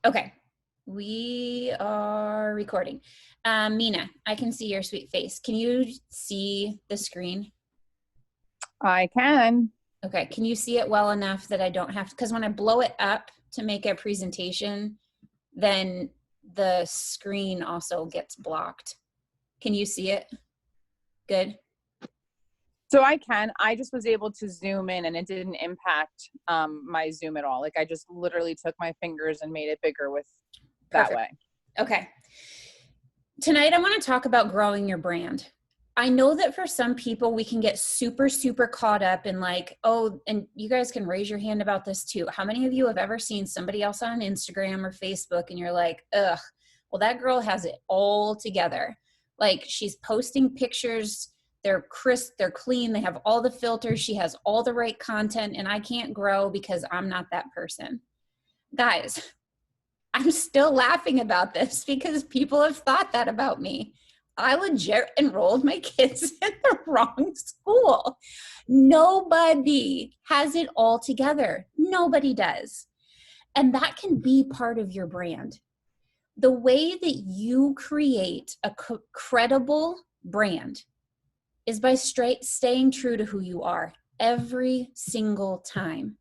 Okay, we are recording. Mina, I can see your sweet face. Can you see the screen? I can. Okay, can you see it well enough that I don't have to, because when I blow it up to make a presentation, then the screen also gets blocked. Can you see it? Good. So I can. I just was able to zoom in and it didn't impact my zoom at all. Like I just literally took my fingers and made it bigger with that Perfect. way. Okay. Tonight, I want to talk about growing your brand. I know that for some people, we can get super, super caught up in like, oh, and you guys can raise your hand about this too. How many of you have ever seen somebody else on Instagram or Facebook and you're like, ugh, well, that girl has it all together. Like she's posting pictures, they're crisp, they're clean, they have all the filters, she has all the right content, and I can't grow because I'm not that person. Guys, I'm still laughing about this because people have thought that about me. I legit enrolled my kids in the wrong school. Nobody has it all together. Nobody does. And that can be part of your brand. The way that you create a credible brand is by staying true to who you are every single time.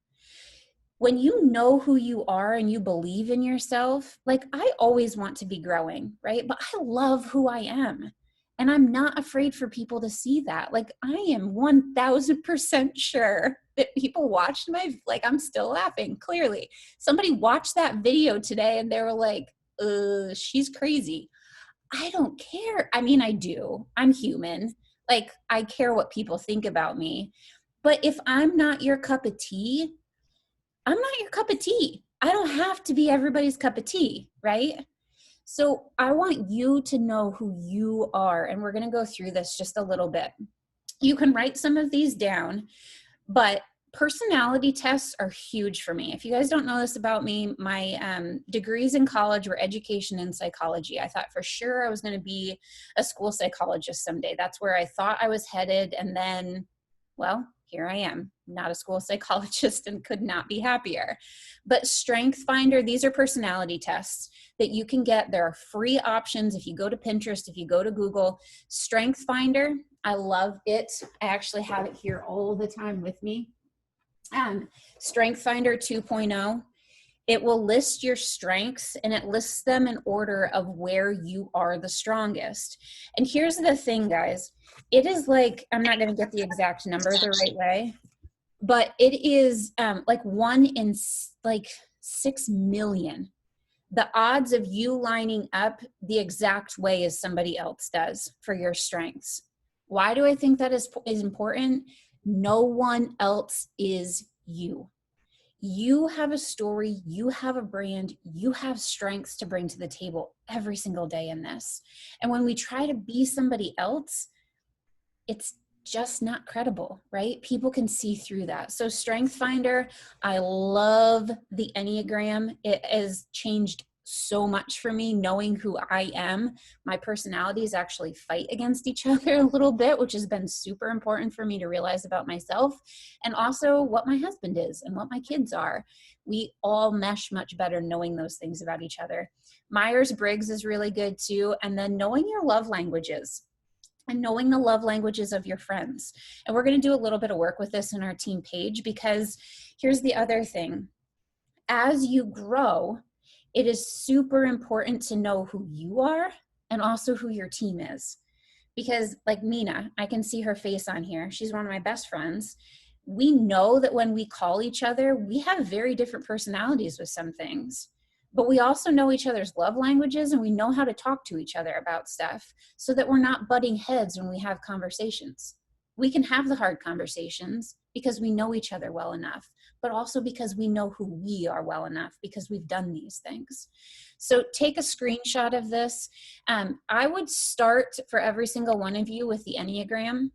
When you know who you are and you believe in yourself, like I always want to be growing, right? But I love who I am. And I'm not afraid for people to see that. Like I am 1000% sure that people watched like I'm still laughing, clearly. Somebody watched that video today and they were like, she's crazy. I don't care. I mean, I do. I'm human. Like I care what people think about me. But if I'm not your cup of tea, I'm not your cup of tea. I don't have to be everybody's cup of tea, right? So I want you to know who you are. And we're going to go through this just a little bit. You can write some of these down, but personality tests are huge for me. If you guys don't know this about me, my degrees in college were education and psychology. I thought for sure I was going to be a school psychologist someday. That's where I thought I was headed. And then, well, here I am, not a school psychologist and could not be happier. But Strength Finder, these are personality tests that you can get. There are free options if you go to Pinterest, if you go to Google. Strength Finder, I love it. I actually have it here all the time with me. Strength Finder 2.0. It will list your strengths and it lists them in order of where you are the strongest. And here's the thing, guys. It is like, I'm not going to get the exact number the right way, but it is like 1 in like 6 million. The odds of you lining up the exact way as somebody else does for your strengths. Why do I think that is important? No one else is you. You have a story, you have a brand, you have strengths to bring to the table every single day in this. And when we try to be somebody else, it's just not credible, right? People can see through that. So Strength Finder, I love the Enneagram. It has changed so much for me knowing who I am. My personalities actually fight against each other a little bit, which has been super important for me to realize about myself, and also what my husband is and what my kids are. We all mesh much better knowing those things about each other. Myers-Briggs is really good too. And then knowing your love languages and knowing the love languages of your friends. And we're going to do a little bit of work with this in our team page, because here's the other thing. As you grow, it is super important to know who you are and also who your team is. Because like Mina, I can see her face on here. She's one of my best friends. We know that when we call each other, we have very different personalities with some things. But we also know each other's love languages and we know how to talk to each other about stuff so that we're not butting heads when we have conversations. We can have the hard conversations because we know each other well enough, but also because we know who we are well enough because we've done these things. So take a screenshot of this. I would start for every single one of you with the Enneagram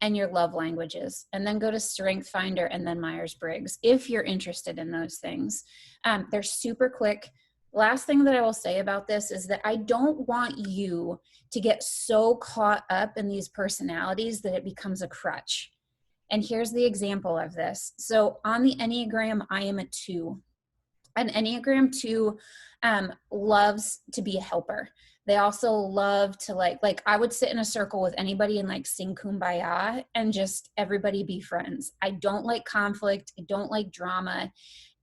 and your love languages, and then go to Strength Finder and then Myers-Briggs if you're interested in those things. They're super quick. Last thing that I will say about this is that I don't want you to get so caught up in these personalities that it becomes a crutch. And here's the example of this. So on the Enneagram, I am a 2. An Enneagram 2 loves to be a helper. They also love to like I would sit in a circle with anybody and like sing Kumbaya and just everybody be friends. I don't like conflict. I don't like drama.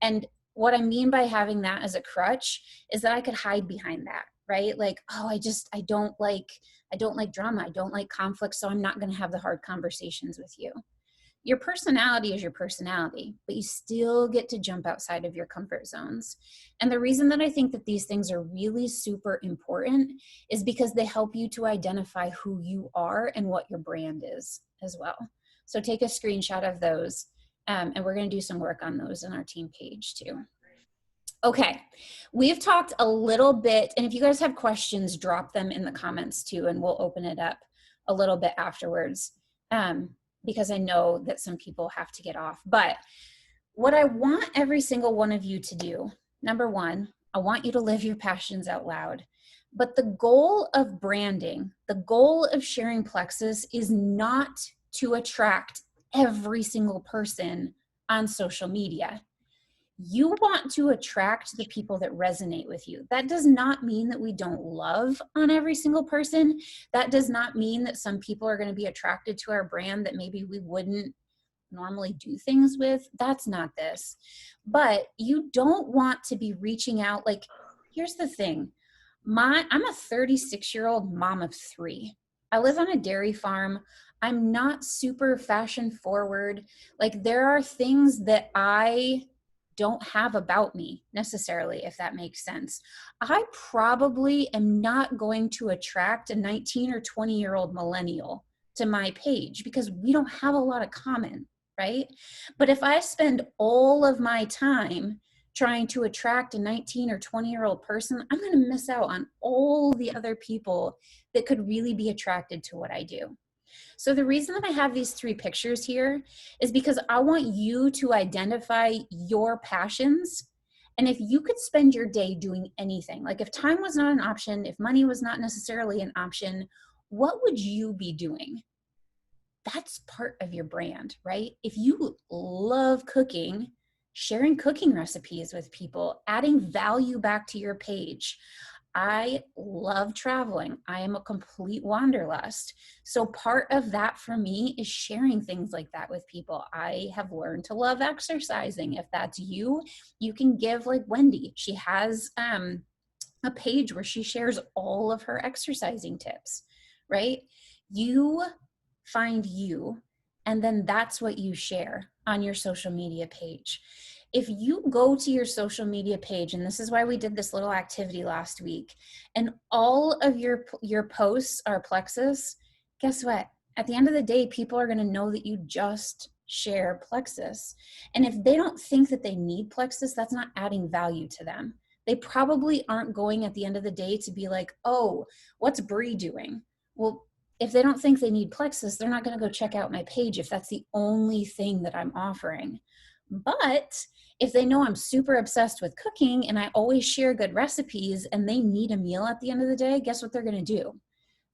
And what I mean by having that as a crutch is that I could hide behind that, right? Like, oh, I don't like drama. I don't like conflict. So I'm not going to have the hard conversations with you. Your personality is your personality, but you still get to jump outside of your comfort zones. And the reason that I think that these things are really super important is because they help you to identify who you are and what your brand is as well. So take a screenshot of those, and we're going to do some work on those in our team page too. Okay, we've talked a little bit, and if you guys have questions, drop them in the comments too, and we'll open it up a little bit afterwards. Because I know that some people have to get off. But what I want every single one of you to do, number one, I want you to live your passions out loud. But the goal of branding, the goal of sharing Plexus is not to attract every single person on social media. You want to attract the people that resonate with you. That does not mean that we don't love on every single person. That does not mean that some people are going to be attracted to our brand that maybe we wouldn't normally do things with. That's not this. But you don't want to be reaching out. Like, here's the thing. I'm a 36-year-old mom of 3. I live on a dairy farm. I'm not super fashion forward. Like, there are things that I don't have about me necessarily, if that makes sense. I probably am not going to attract a 19 or 20-year-old millennial to my page because we don't have a lot of common, right? But if I spend all of my time trying to attract a 19 or 20-year-old person, I'm going to miss out on all the other people that could really be attracted to what I do. So the reason that I have these 3 pictures here is because I want you to identify your passions. And if you could spend your day doing anything, like if time was not an option, if money was not necessarily an option, what would you be doing? That's part of your brand, right? If you love cooking, sharing cooking recipes with people, adding value back to your page. I love traveling. I am a complete wanderlust. So part of that for me is sharing things like that with people. I have learned to love exercising. If that's you, you can give like Wendy. She has a page where she shares all of her exercising tips, right? You find you, and then that's what you share on your social media page. If you go to your social media page, and this is why we did this little activity last week, and all of your posts are Plexus, guess what? At the end of the day, people are going to know that you just share Plexus. And if they don't think that they need Plexus, that's not adding value to them. They probably aren't going at the end of the day to be like, oh, what's Bree doing? Well, if they don't think they need Plexus, they're not going to go check out my page if that's the only thing that I'm offering. But if they know I'm super obsessed with cooking and I always share good recipes and they need a meal at the end of the day, guess what they're going to do?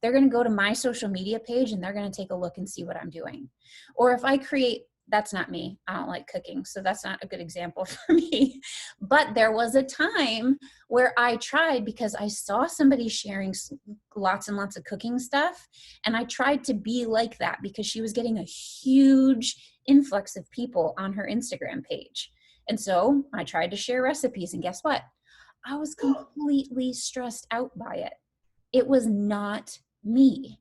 They're going to go to my social media page and they're going to take a look and see what I'm doing. Or if I create, that's not me. I don't like cooking, so that's not a good example for me. But there was a time where I tried because I saw somebody sharing lots and lots of cooking stuff, and I tried to be like that because she was getting a huge influx of people on her Instagram page. And so I tried to share recipes, and guess what? I was completely stressed out by it. It was not me.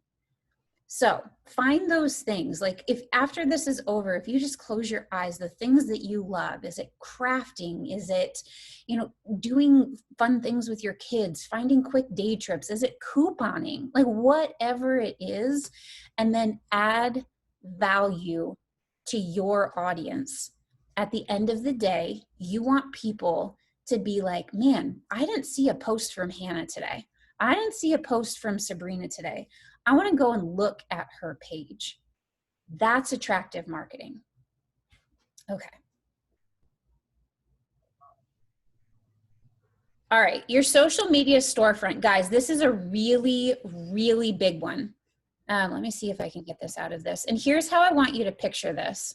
So find those things. Like if after this is over, if you just close your eyes, the things that you love, is it crafting? Is it, doing fun things with your kids, finding quick day trips? Is it couponing? Like whatever it is, and then add value to your audience. At the end of the day, you want people to be like, man, I didn't see a post from Hannah today. I didn't see a post from Sabrina today. I want to go and look at her page. That's attractive marketing. Okay. All right. Your social media storefront. Guys, this is a really, really big one. Let me see if I can get this out of this. And here's how I want you to picture this.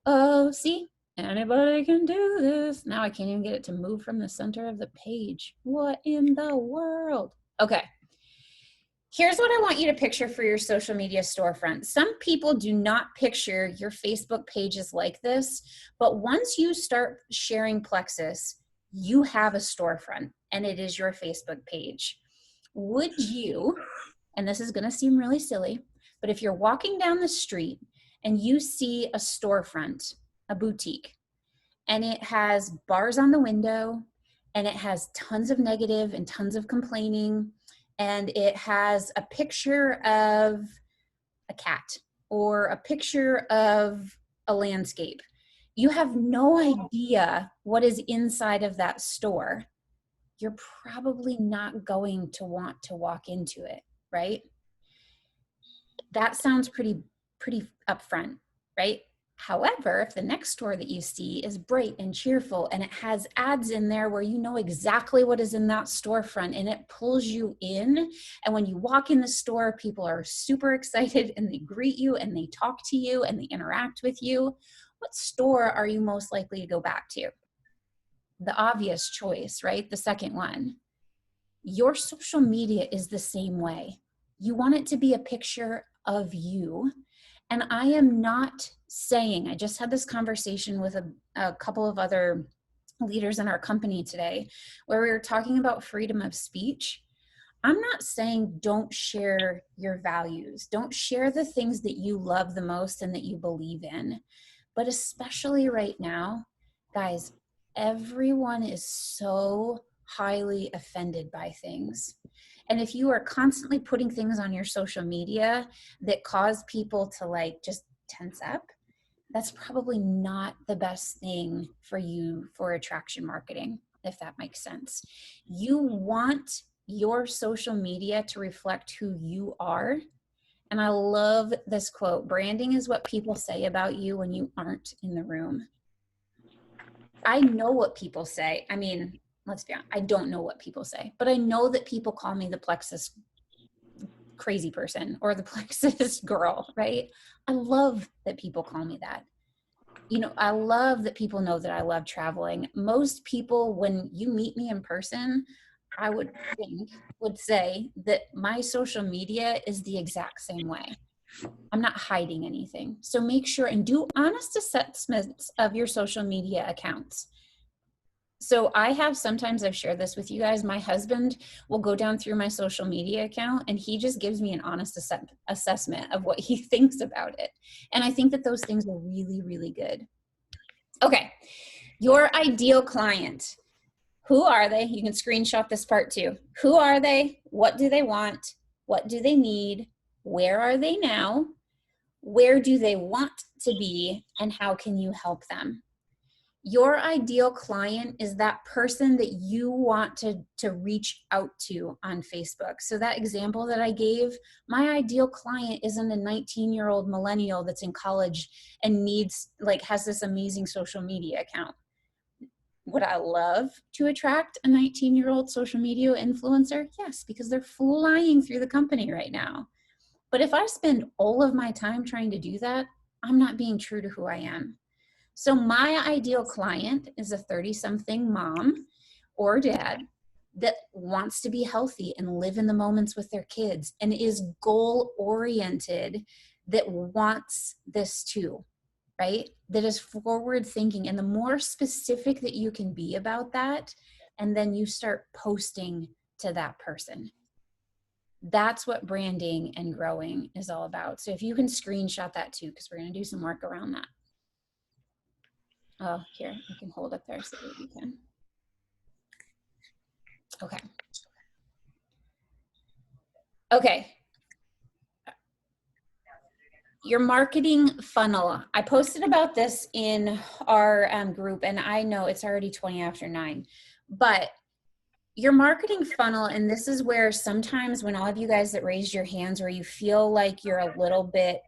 Oh, see? Anybody can do this. Now I can't even get it to move from the center of the page. What in the world? Okay. Here's what I want you to picture for your social media storefront. Some people do not picture your Facebook pages like this, but once you start sharing Plexus, you have a storefront and it is your Facebook page. Would you, and this is going to seem really silly, but if you're walking down the street and you see a storefront, a boutique, and it has bars on the window, and it has tons of negative and tons of complaining, and it has a picture of a cat or a picture of a landscape, you have no idea what is inside of that store, you're probably not going to want to walk into it, right? That sounds pretty upfront, right? However, if the next store that you see is bright and cheerful and it has ads in there where you know exactly what is in that storefront and it pulls you in, and when you walk in the store, people are super excited and they greet you and they talk to you and they interact with you, what store are you most likely to go back to? The obvious choice, right? The second one. Your social media is the same way. You want it to be a picture of you. And I am not saying, I just had this conversation with a couple of other leaders in our company today where we were talking about freedom of speech. I'm not saying don't share your values. Don't share the things that you love the most and that you believe in. But especially right now, guys, everyone is so highly offended by things. And if you are constantly putting things on your social media that cause people to like just tense up, that's probably not the best thing for you for attraction marketing, if that makes sense. You want your social media to reflect who you are. And I love this quote, branding is what people say about you when you aren't in the room. I know what people say. I mean, let's be honest, I don't know what people say, but I know that people call me the Plexus crazy person or the Plexus girl, right? I love that people call me that. You know, I love that people know that I love traveling. Most people, when you meet me in person, I would think, would say that my social media is the exact same way. I'm not hiding anything. So make sure and do honest assessments of your social media accounts. So I have, sometimes I've shared this with you guys, my husband will go down through my social media account and he just gives me an honest assessment of what he thinks about it. And I think that those things are really, really good. Okay, your ideal client. Who are they? You can screenshot this part too. Who are they? What do they want? What do they need? Where are they now? Where do they want to be? And how can you help them? Your ideal client is that person that you want to reach out to on Facebook. So that example that I gave, my ideal client isn't a 19-year-old millennial that's in college and has this amazing social media account. Would I love to attract a 19-year-old social media influencer? Yes, because they're flying through the company right now. But if I spend all of my time trying to do that, I'm not being true to who I am. So my ideal client is a 30-something mom or dad that wants to be healthy and live in the moments with their kids and is goal-oriented, that wants this too, right? That is forward thinking. And the more specific that you can be about that, and then you start posting to that person. That's what branding and growing is all about. So if you can screenshot that too, because we're going to do some work around that. Oh, here, you can hold it there so that you can. Okay. Okay. Your marketing funnel. I posted about this in our group, and I know it's already 20 after 9, but your marketing funnel, and this is where sometimes when all of you guys that raised your hands where you feel like you're a little bit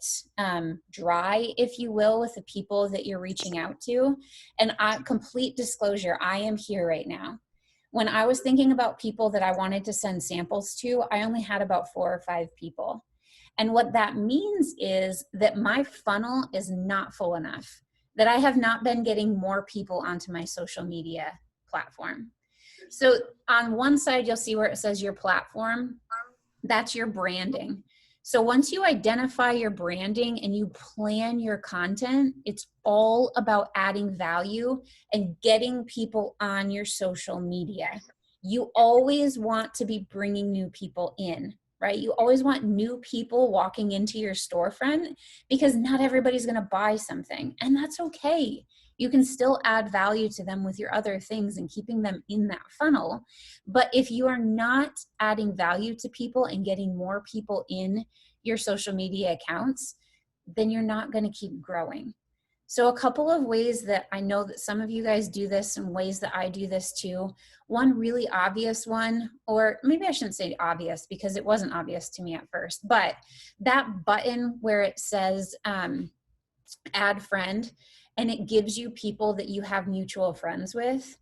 dry, if you will, with the people that you're reaching out to, and complete disclosure, I am here right now. When I was thinking about people that I wanted to send samples to, I only had about 4 or 5 people. And what that means is that my funnel is not full enough. that I have not been getting more people onto my social media platform. So on one side, you'll see where it says your platform. That's your branding. So once you identify your branding and you plan your content, it's all about adding value and getting people on your social media. You always want to be bringing new people in, right? You always want new people walking into your storefront because not everybody's going to buy something, and that's okay. You can still add value to them with your other things and keeping them in that funnel. But if you are not adding value to people and getting more people in your social media accounts, then you're not going to keep growing. So a couple of ways that I know that some of you guys do this and ways that I do this too. One really obvious one, or maybe I shouldn't say obvious because it wasn't obvious to me at first, but that button where it says add friend, and it gives you people that you have mutual friends with.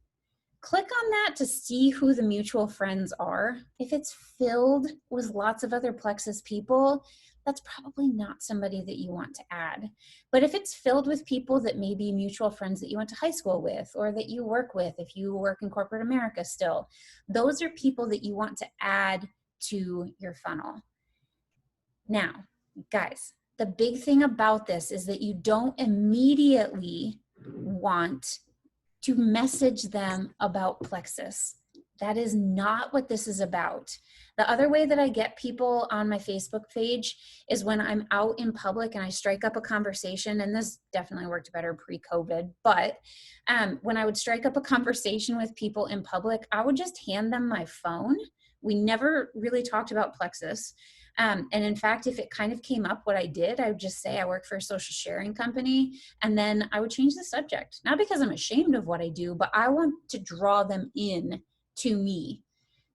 Click on that to see who the mutual friends are. If it's filled with lots of other Plexus people, that's probably not somebody that you want to add. But if it's filled with people that may be mutual friends that you went to high school with or that you work with, if you work in corporate America still, those are people that you want to add to your funnel. Now, guys, the big thing about this is that you don't immediately want to message them about Plexus. That is not what this is about. The other way that I get people on my Facebook page is when I'm out in public and I strike up a conversation, and this definitely worked better pre-COVID, but when I would strike up a conversation with people in public, I would just hand them my phone. We never really talked about Plexus. And in fact, if it kind of came up what I did, I would just say I work for a social sharing company, and then I would change the subject. Not because I'm ashamed of what I do, but I want to draw them in to me.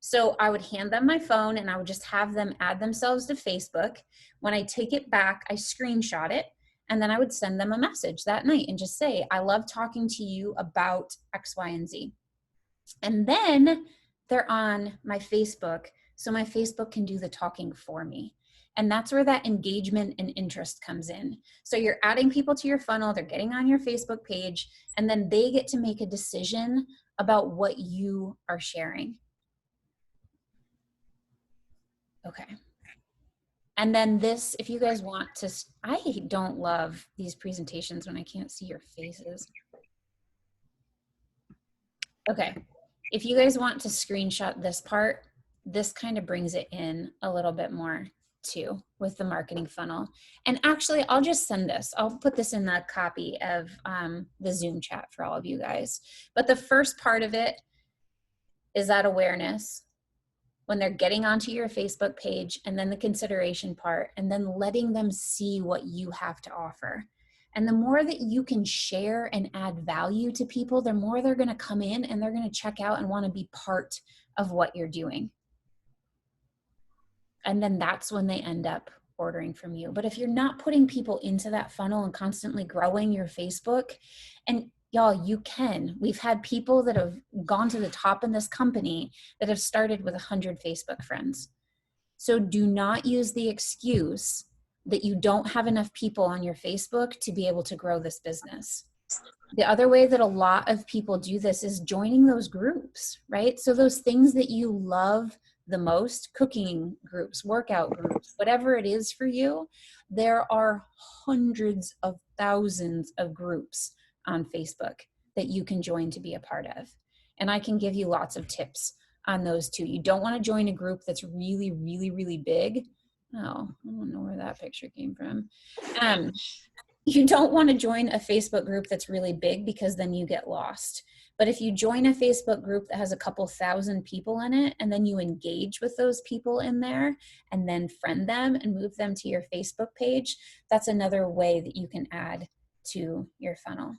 So I would hand them my phone and I would just have them add themselves to Facebook. When I take it back, I screenshot it, and then I would send them a message that night and just say, I love talking to you about X, Y, and Z. And then they're on my Facebook, so my Facebook can do the talking for me. And that's where that engagement and interest comes in. So you're adding people to your funnel, they're getting on your Facebook page, and then they get to make a decision about what you are sharing. Okay. And then this, if you guys want to, I don't love these presentations when I can't see your faces. Okay. If you guys want to screenshot this part, this kind of brings it in a little bit more too with the marketing funnel. And actually, I'll just send this. I'll put this in the copy of the Zoom chat for all of you guys. But the first part of it is that awareness when they're getting onto your Facebook page, and then the consideration part, and then letting them see what you have to offer. And the more that you can share and add value to people, the more they're going to come in and they're going to check out and want to be part of what you're doing. And then that's when they end up ordering from you. But if you're not putting people into that funnel and constantly growing your Facebook, and y'all, you can. We've had people that have gone to the top in this company that have started with 100 Facebook friends. So do not use the excuse that you don't have enough people on your Facebook to be able to grow this business. The other way that a lot of people do this is joining those groups, right? So those things that you love the most, cooking groups, workout groups, whatever it is for you, there are hundreds of thousands of groups on Facebook that you can join to be a part of. And I can give you lots of tips on those too. You don't want to join a group that's really, really, really big. Oh, I don't know where that picture came from. You don't want to join a Facebook group that's really big because then you get lost. But if you join a Facebook group that has a couple thousand people in it, and then you engage with those people in there and then friend them and move them to your Facebook page, that's another way that you can add to your funnel.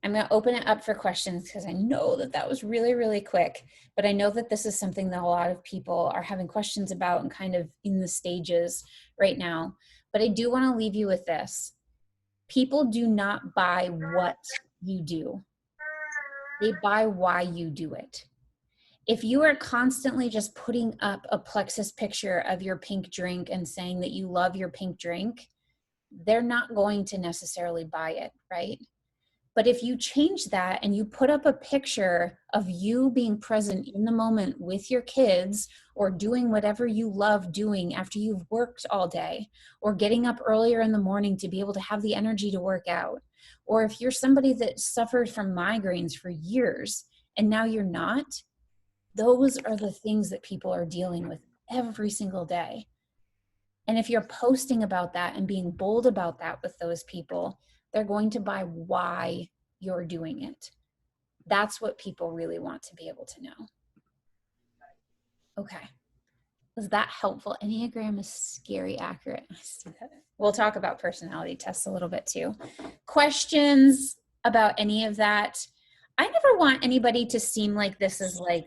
I'm going to open it up for questions because I know that that was really, really quick, but I know that this is something that a lot of people are having questions about and kind of in the stages right now. But I do want to leave you with this. People do not buy what you do. They buy why you do it. If you are constantly just putting up a Plexus picture of your pink drink and saying that you love your pink drink, they're not going to necessarily buy it, right? But if you change that and you put up a picture of you being present in the moment with your kids or doing whatever you love doing after you've worked all day, or getting up earlier in the morning to be able to have the energy to work out, or if you're somebody that suffered from migraines for years and now you're not, those are the things that people are dealing with every single day. And if you're posting about that and being bold about that with those people, they're going to buy why you're doing it. That's what people really want to be able to know. Okay. Was that helpful? Enneagram is scary accurate. We'll talk about personality tests a little bit too. Questions about any of that? I never want anybody to seem like this is like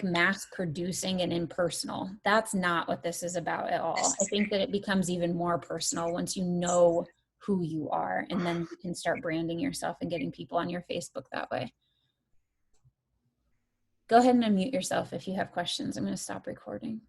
mass producing and impersonal. That's not what this is about at all. I think that it becomes even more personal once you know who you are, and then you can start branding yourself and getting people on your Facebook that way. Go ahead and unmute yourself if you have questions. I'm going to stop recording.